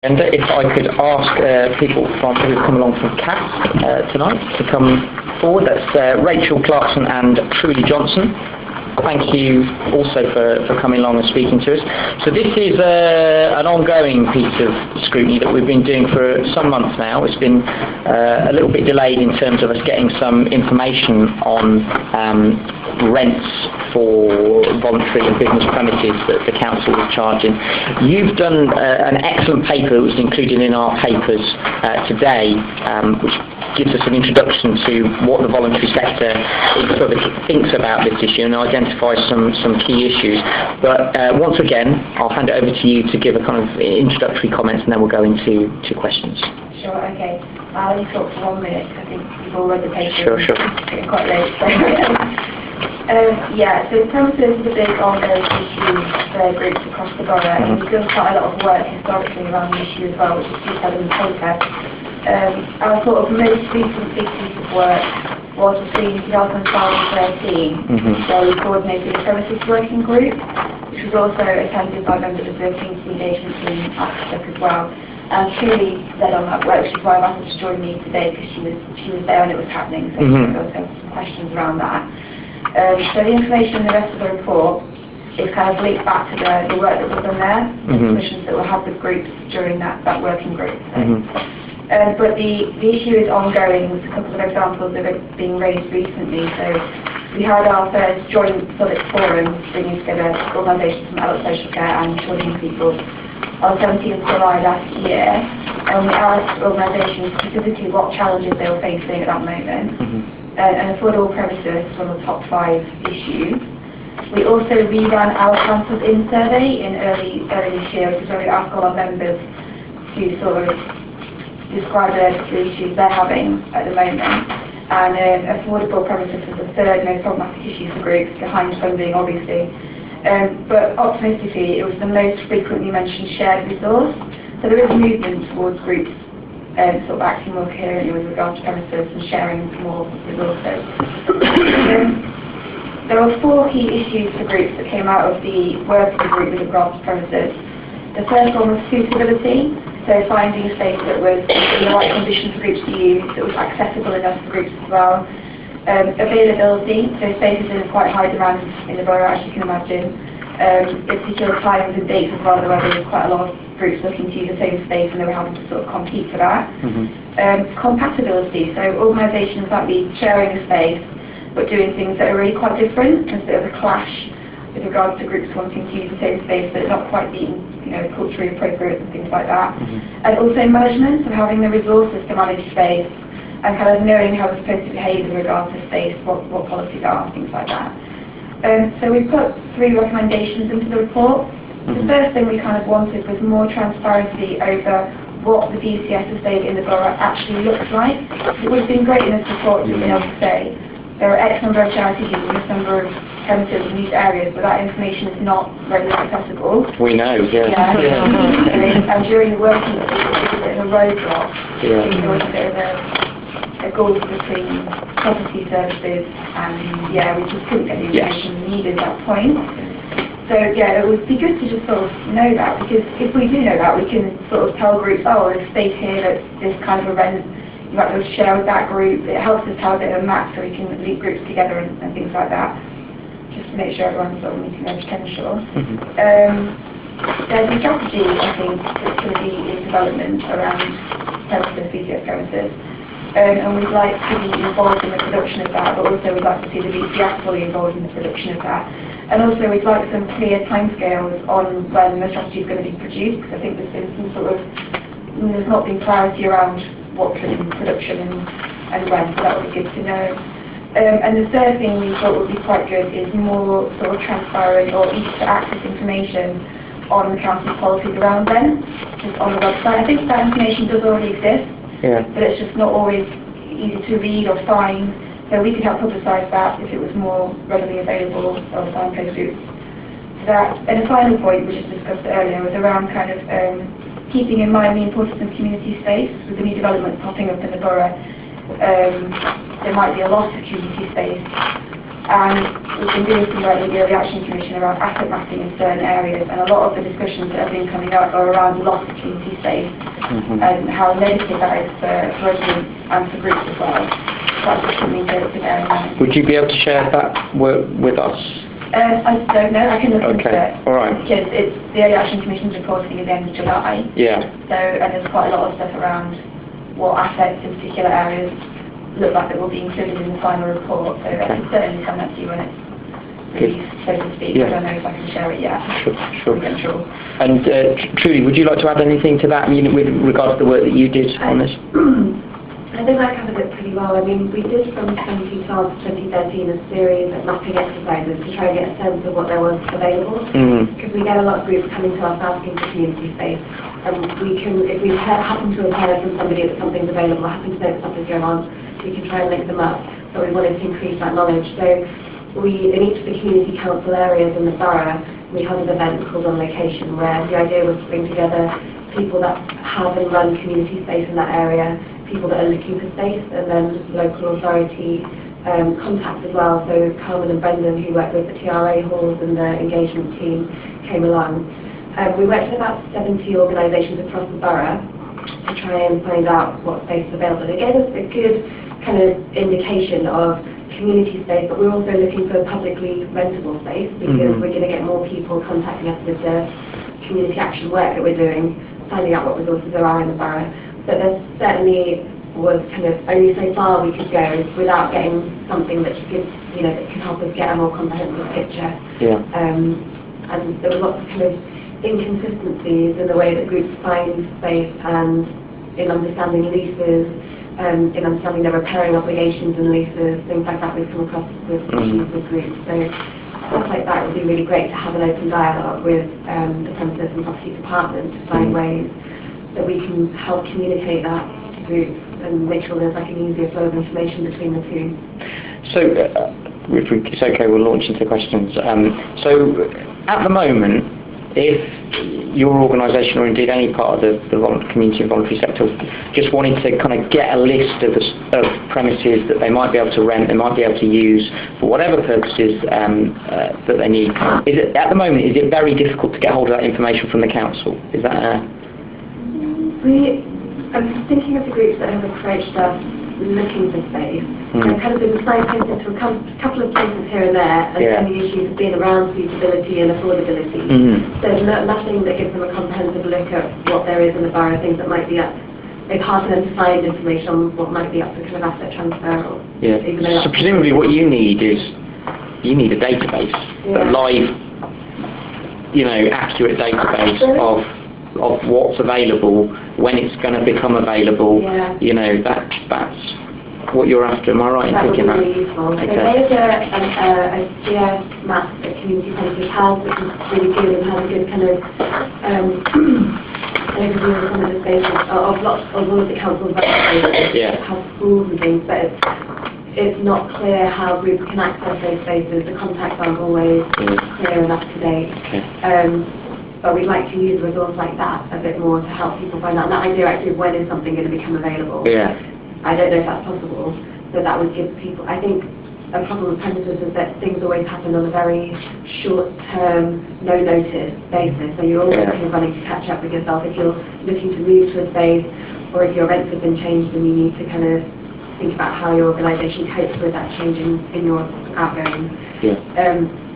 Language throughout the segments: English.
And if I could ask people who've come along from CAT tonight to come forward, that's Rachel Clarkson and Trudy Johnson. Thank you also for coming along and speaking to us. So this is an ongoing piece of scrutiny that we've been doing for some months now. It's been a little bit delayed in terms of us getting some information on rents for voluntary and business premises that the council is charging. You've done an excellent paper that was included in our papers today, which gives us an introduction to what the voluntary sector thinks about this issue and identifies some key issues. But once again, I'll hand it over to you to give a kind of introductory comments, and then we'll go into questions. Sure, okay. I'll only talk for 1 minute. I think you've all read the paper. Sure. It's getting quite late. So premises is a big ongoing issue for groups across the borough, and we've done quite a lot of work historically around the issue as well, which is detailed in the paper. Our sort of most recent big piece of work was between 2012 and 2013, where we coordinated a premises working group, which was also attended by members of the community engagement team at Southwark as well. And Trudy led on that work, which is why I've asked her to join me today, because she was there when it was happening, so she also have some questions around that. So the information in the rest of the report is kind of linked back to the work that was done there, the discussions that we'll have with groups during that working group. But the issue is ongoing. There's a couple of examples of it being raised recently. So we had our first joint Southwark forum bringing together organisations from adult social care and children people on 17th July last year, and we asked organisations specifically what challenges they were facing at that moment. And affordable premises was one of the top 5 issues. We also reran our campus in survey in early this year, which is where we asked all our members to sort of describe the issues they're having at the moment. And affordable premises was the 3rd most problematic issue for groups, behind funding obviously. But optimistically, it was the most frequently mentioned shared resource. So there is a movement towards groups sort of acting more coherently with regards to premises and sharing more resources. There are 4 key issues for groups that came out of the work of the group with regards to premises. The first one was suitability, so finding a space that was in the right condition for groups to use, that was accessible enough for groups as well. Availability, so spaces in quite high demand in the borough, as you can imagine. At particular times and dates as well, where there was quite a lot of groups looking to use the same space and they were having to sort of compete for that. Compatibility, so organisations might be sharing a space but doing things that are really quite different. There's a bit of a clash with regards to groups wanting to use the same space but not quite being culturally appropriate and things like that. And also management, so having the resources to manage space and kind of knowing how we're supposed to behave in regards to space, what policies are, things like that. So we put 3 recommendations into the report. The first thing we kind of wanted was more transparency over what the DCS estate in the borough actually looks like. It would have been great in this report to be able to say there are X number of charities using this number of premises in these areas, but that information is not readily accessible. We know, And during the working group, it was a bit of a roadblock. There was a bit of a gulf between property services and we just couldn't get the information we needed at that point. So it would be good to just sort of know that, because if we do know that, we can sort of tell groups, there's a space here that's this kind of a rent, you might be able to share with that group. It helps us have a bit of a map so we can link groups together and things like that, just to make sure everyone's sort of meeting their potential. There's a strategy, I think, that's going to be in development around premises, BCS premises. And we'd like to be involved in the production of that, but also we'd like to see the DCS fully involved in the production of that. And also we'd like some clear timescales on when the strategy is going to be produced, because I think there's been some sort of, there's not been clarity around what's in production and when, so that would be good to know. And the third thing we thought would be quite good is more sort of transparent or easy to access information on the council's policies around them, just on the website. I think that information does already exist. But it's just not always easy to read or find, so we could help publicise that if it was more readily available on signpost groups. And the final point, we just discussed earlier, was around kind of keeping in mind the importance of community space. With the new developments popping up in the borough, there might be a lot of community space And we've been doing some work with the Early Action Commission around asset mapping in certain areas, and a lot of the discussions that have been coming up are around loss of community space and how negative that is for residents and for groups as well. So that's just something to bear in mind. Would you be able to share that with us? I don't know, I can look into it. All right. Because it's the Early Action Commission's reporting at the end of July. Yeah. So, and there's quite a lot of stuff around what assets in particular areas look like that will be included in the final report. So I can certainly send that to you when it's released, so to speak. Yeah. I don't know if I can share it yet. Sure. Sure. And Trudy, would you like to add anything to that with regards to the work that you did on this? I think that covered it pretty well. I mean, we did from 2012 to 2013 a series of mapping exercises to try and get a sense of what there was available. Because we get a lot of groups coming to us asking for community space. And we can, if we happen to have heard from somebody that something's available, happen to know that something's going on, we can try and link them up. But we wanted to increase that knowledge. So in each of the community council areas in the borough, we had an event called On Location, where the idea was to bring together people that have and run community space in that area, people that are looking for space, and then local authority contact as well. So Carmen and Brendan, who work with the TRA halls and the engagement team, came along. We worked with about 70 organisations across the borough to try and find out what space is available. It gave us a good kind of indication of community space, but we're also looking for publicly rentable space, because we're going to get more people contacting us with the community action work that we're doing, finding out what resources there are in the borough. But there certainly was kind of only so far we could go without getting something that could, that can help us get a more comprehensive picture. Yeah. And there were lots of kind of inconsistencies in the way that groups find space and in understanding leases, in understanding their repairing obligations and leases, things like that we've come across with issues with groups. So stuff like that would be really great to have an open dialogue with the premises and property department to find ways that we can help communicate that to groups and make sure there's like an easier flow of information between the two. So, if it's okay, we'll launch into questions. So, at the moment, if your organisation or indeed any part of the community and voluntary sector just wanted to kind of get a list of premises that they might be able to rent, they might be able to use for whatever purposes that they need, at the moment, is it very difficult to get hold of that information from the council? Is that I'm thinking of the groups that have approached us looking for space. They've kind of been signposted to a couple of places here and there, and the issues have been around suitability and affordability. There's nothing that gives them a comprehensive look at what there is in the borough, things that might be up. It's hard for them to find information on what might be up for kind of asset transfer. So presumably what you need is, a database, a live, accurate database of what's available, when it's going to become available. That's what you're after. Am I right in thinking that? That would be really useful. Okay. So there's a GS map that community centres has, which is really good and has a good kind of overview of some of the spaces of all of the council's spaces. It has schools and things, but it's not clear how groups can access those spaces. The contacts aren't always clear and up to date. But we'd like to use a resource like that a bit more to help people find out. And that idea actually, when is something going to become available? I don't know if that's possible. So that would give people, I think a problem with premises is that things always happen on a very short-term, no-notice basis. So you're always kind of running to catch up with yourself. If you're looking to move to a space, or if your rents have been changed, then you need to kind of think about how your organisation copes with that change in your outgoings.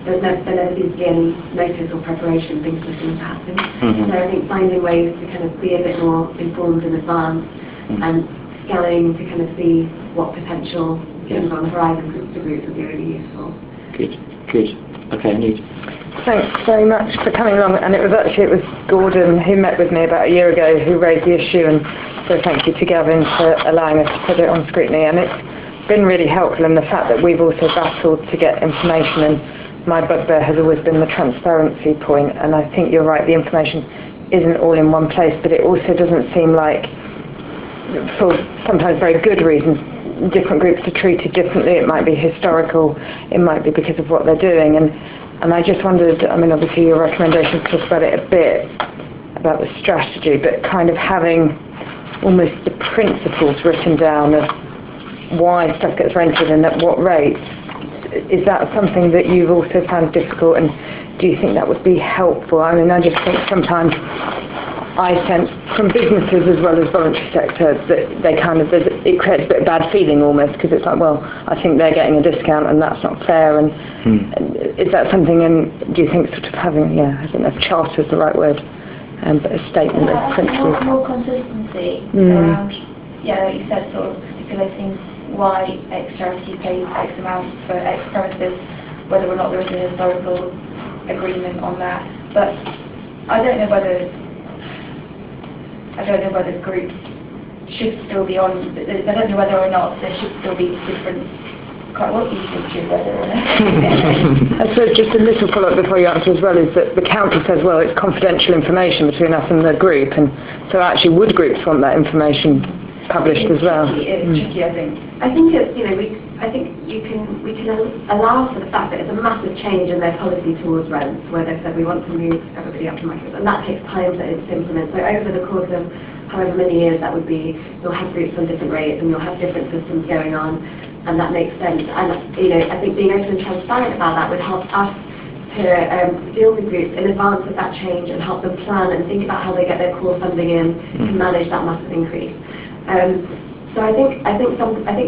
There never seems to be any notice or preparation, things just seem to happen. So I think finding ways to kind of be a bit more informed in advance and scanning to kind of see what potential things on the horizon groups to groups would be really useful. Good. Okay, Neve. Thanks very much for coming along. And it was Gordon who met with me about a year ago who raised the issue, and so thank you to Gavin for allowing us to put it on Scrutiny. And it's been really helpful in the fact that we've also battled to get information, and my bugbear has always been the transparency point, and I think you're right, the information isn't all in one place, but it also doesn't seem like, for sometimes very good reasons, different groups are treated differently. It might be historical, it might be because of what they're doing, and I just wondered, I mean obviously your recommendations talk about it a bit, about the strategy, but kind of having almost the principles written down of why stuff gets rented and at what rates. is that something that you've also found difficult, and do you think that would be helpful? I mean, I just think sometimes I sense from businesses as well as voluntary sector that they kind of, it creates a bit of bad feeling almost, because it's like, well, I think they're getting a discount and that's not fair. And is that something, and do you think sort of having, I don't know if charter is the right word, but a statement of principles? More consistency around, like you said, sort of stipulating why X charity pays X amount for X premises, whether or not there is a historical agreement on that. But I don't know whether groups should still be on. I don't know whether or not there should still be different. What do you think, Jude, whether or not? I suppose just a little follow-up before you answer as well is that the council says, well, it's confidential information between us and the group, and so actually would groups want that information published as well? It's tricky, I think. I think it's, I think we can allow for the fact that it's a massive change in their policy towards rents, where they've said we want to move everybody up to market, and that takes time to implement. So over the course of however many years that would be, you'll have groups on different rates and you'll have different systems going on, and that makes sense. And I think being open and transparent about that would help us to deal with groups in advance of that change and help them plan and think about how they get their core funding in to manage that massive increase. So I think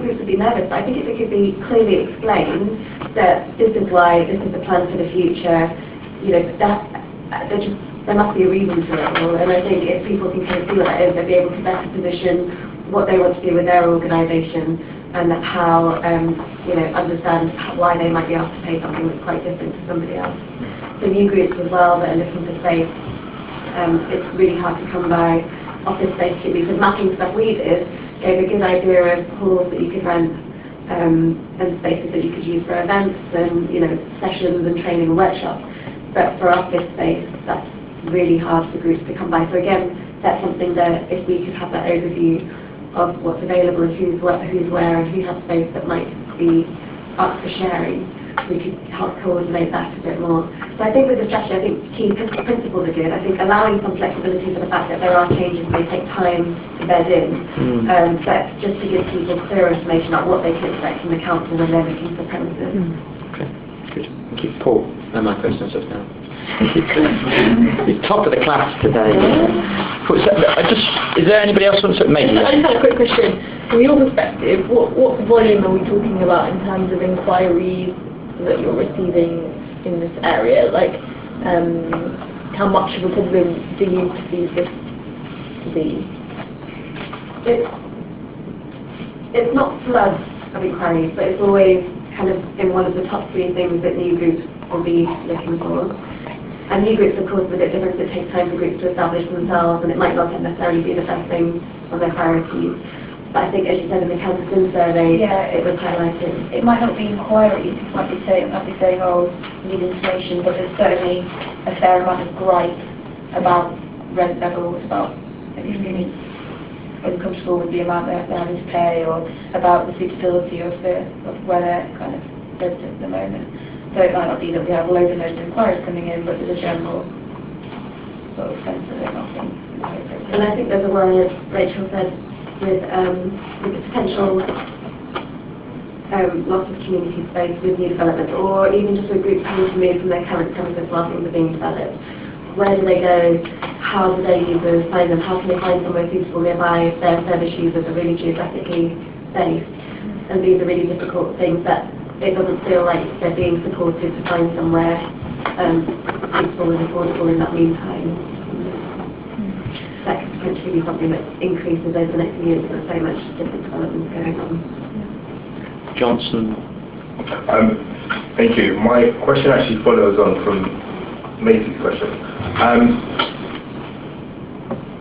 groups would be nervous, but I think if it could be clearly explained that this is why, this is the plan for the future, there must be a reason to it all. And I think if people can kind of see what that is, they'll be able to better position what they want to do with their organisation and how, understand why they might be asked to pay something that's quite different to somebody else. So new groups as well that are looking for space, it's really hard to come by office space, because mapping stuff we did gave a good idea of halls that you could rent and spaces that you could use for events and sessions and training and workshops. But for office space, that's really hard for groups to come by. So again, that's something that if we could have that overview of what's available and who's where and who has space that might be up for sharing, we could help coordinate that a bit more. So I think with the strategy, I think key principles are good. I think allowing some flexibility for the fact that there are changes may take time to bed in, but just to give people clear information about what they can expect from the council when they're looking for premises. Okay, good. Thank you. Paul, no my questions just now. You're top of the class today. Is there anybody else who wants to maybe? I just had a quick question. From your perspective, what volume are we talking about in terms of inquiries that you're receiving in this area? Like, how much of a problem do you perceive this to be? It's not floods of inquiries, but it's always kind of in one of the top 3 things that new groups will be looking for. And new groups, of course, are a bit different. It takes time for groups to establish themselves, and it might not necessarily be the first thing on their priorities. But I think, as you said in the Council survey, it was highlighted. It might not be inquiries. It might be saying, oh, you need information, but there's certainly a fair amount of gripe about rent levels, about feeling uncomfortable with the amount they're having to pay, or about the suitability of where they're kind of resident at the moment. So it might not be that we have loads and loads of inquiries coming in, but there's a general sort of sense of it not being appropriate. And I think there's a worry, as Rachel said, with the potential loss of community space with new development, or even just with groups having to move from their current premises while things are being developed. Where do they go? How do their users find them? How can they find somewhere suitable nearby if their service users are really geographically based? And these are really difficult things that it doesn't feel like they're being supported to find somewhere suitable and affordable in that meantime. That could potentially be something that increases over the next few years. There's so much different developments going on. Johnson. Thank you. My question actually follows on from Maisie's question.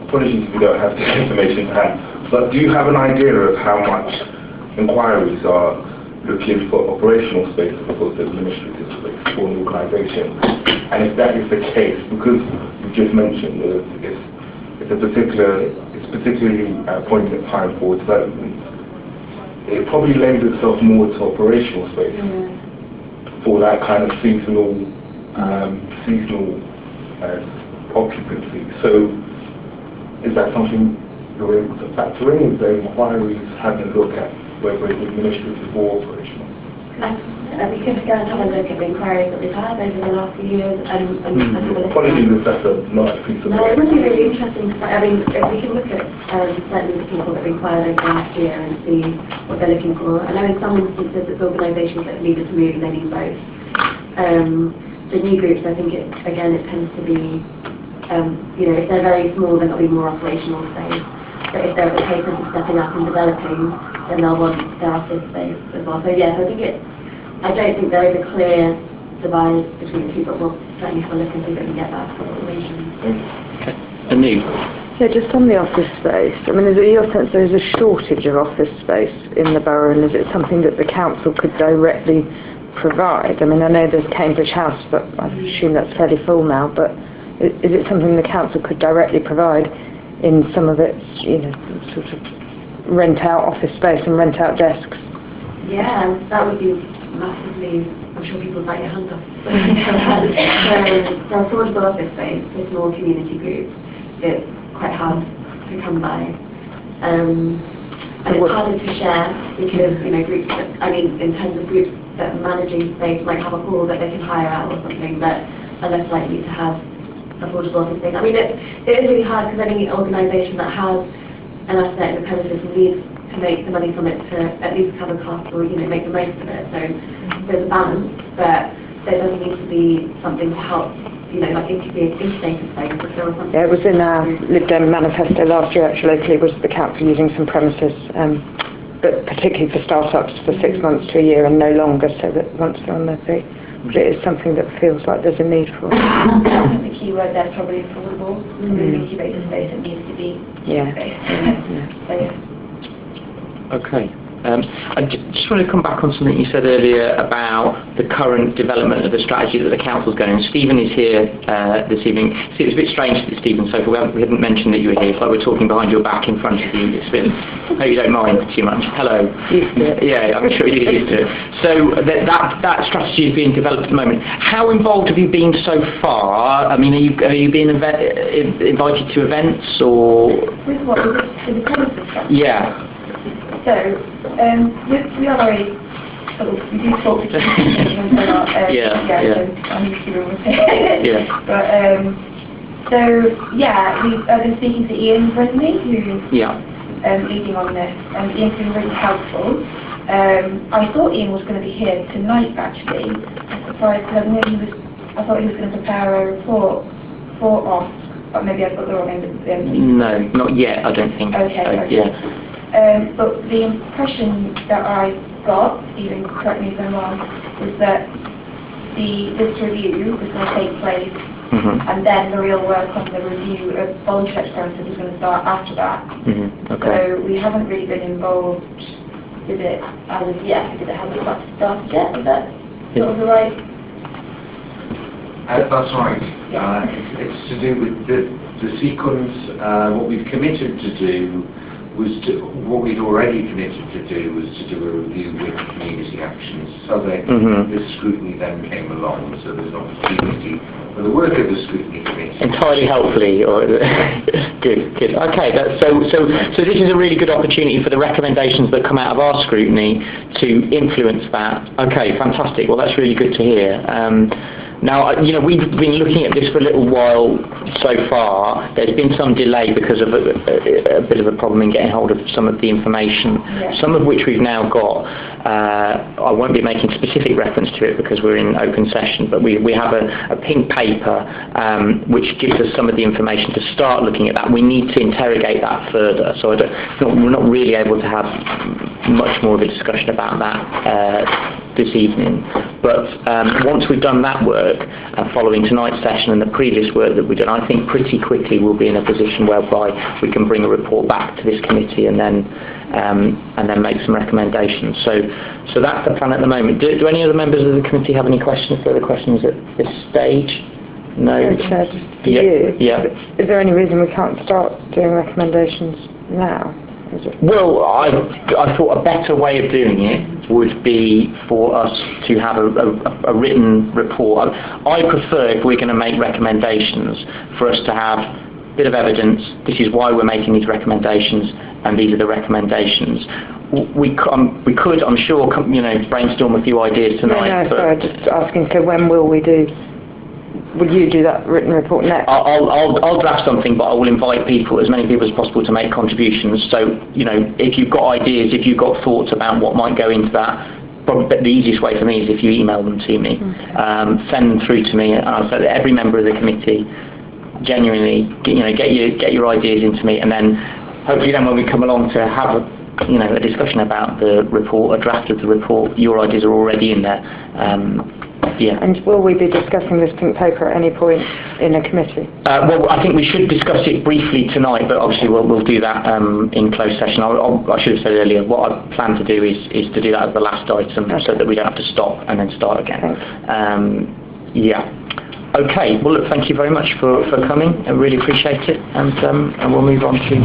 Apologies if you don't have this information at hand, but do you have an idea of how much inquiries are looking for operational space as opposed to administrative space for an organisation? And if that is the case, because you just mentioned it's particularly poignant time for development, it probably lends itself more to operational space for that kind of seasonal occupancy. So is that something you're able to factor in? Is there inquiries having a look at whether it's administrative or operational? we could go and have a look at the inquiries that we've had over the last few years and have a look Apologies if that's not a piece of No, it work. would be really interesting. I mean, if we can look at certainly the people that have inquired over the last year and see what they're looking for. I know in some instances it's organisations that have needed to move and they need both. The new groups, I think it tends to be, if they're very small, then it'll be more operational space. But if they're capable of stepping up and developing, then they'll want their office space as well. So yes, I don't think there is a clear divide between the two, but we'll certainly have a look and see if we can get that information. Okay. Anu? Yeah, just on the office space, I mean, is it your sense there is a shortage of office space in the borough, and is it something that the council could directly provide? I mean, I know there's Cambridge House, but I assume that's fairly full now, but is it something the council could directly provide in some of its, sort of rent out office space and rent out desks? Yeah, that would be massively, I'm sure people bite your hand off. So affordable office space for small community groups, it's quite hard to come by. And it's harder to share because, groups that, in terms of groups that are managing space might have a hall that they can hire out or something that are less likely to have affordable office space. It is really hard because any organisation that has an asset in the premises needs to make the money from it to at least cover costs or, make the most of it. So there's a balance, but there doesn't need to be something to help, like integrated space if there was something. Yeah, it was in our Lived In manifesto last year actually, locally, was the council using some premises, but particularly for start-ups for 6 months to a year and no longer, so that once they're on their feet. But it is something that feels like there's a need for. I think the key word there is probably affordable. Really incubator space, it needs to be space. So, Okay. I just want to come back on something you said earlier about the current development of the strategy that the council's going. Stephen is here this evening. See, it was a bit strange that Stephen, so we hadn't mentioned that you were here. It's like we're talking behind your back in front of you. It's been, hope you don't mind too much. Hello. Yeah, I'm sure you're used to it. So that strategy is being developed at the moment. How involved have you been so far? I mean, are you being invited to events or? with what? With the premises stuff? Yeah. So, we are very, we do talk to people a lot. So I'm used to it. Yeah. But, I've been speaking to Ian Brisney, who's leading on this, and Ian's been really helpful. I thought Ian was going to be here tonight, actually. I'm surprised because I thought he was going to prepare a report for us, but maybe I've got the wrong end of the No, not yet, I don't think. Okay. Yeah. But the impression that I got, Stephen, correct me if I'm wrong, was that this review was going to take place, and then the real work on the review of voluntary experiments was going to start after that. Okay. So we haven't really been involved with it as of yet, because it hasn't started yet. Is that sort of the right? That's right. It's to do with the sequence. What we've committed to do what we'd already committed to do was to do a review with community actions. So that the scrutiny then came along, so there's an opportunity for the work of the scrutiny committee. Entirely helpfully, or good. Okay, so this is a really good opportunity for the recommendations that come out of our scrutiny to influence that. Okay, fantastic. Well, that's really good to hear. Now, we've been looking at this for a little while so far. There's been some delay because of a bit of a problem in getting hold of some of the information, some of which we've now got. I won't be making specific reference to it because we're in open session, but we have a pink paper which gives us some of the information to start looking at that. We need to interrogate that further, so we're not really able to have much more of a discussion about that this evening. But once we've done that work, following tonight's session and the previous work that we've done, I think pretty quickly we'll be in a position whereby we can bring a report back to this committee and then make some recommendations. So that's the plan at the moment. Do any other members of the committee have any further questions at this stage? No? Yeah. Is there any reason we can't start doing recommendations now? Well, I thought a better way of doing it would be for us to have a written report. I prefer, if we're going to make recommendations, for us to have bit of evidence, this is why we're making these recommendations, and these are the recommendations. We could, I'm sure, brainstorm a few ideas tonight. No, sorry, just asking, so when will we do? Will you do that written report next? I'll draft something, but I will invite people, as many people as possible, to make contributions. So, if you've got ideas, if you've got thoughts about what might go into that, probably the easiest way for me is if you email them to me. Okay. Send them through to me, and I'll say that every member of the committee genuinely, get your ideas into me, and then hopefully then when we come along to have a discussion about the report, a draft of the report, your ideas are already in there. Yeah. And will we be discussing this pink paper at any point in a committee? Well, I think we should discuss it briefly tonight, but obviously we'll do that in closed session. I should have said earlier, what I plan to do is to do that as the last item, so that we don't have to stop and then start again. Yeah. Okay. Well, look, thank you very much for coming. I really appreciate it, and we'll move on to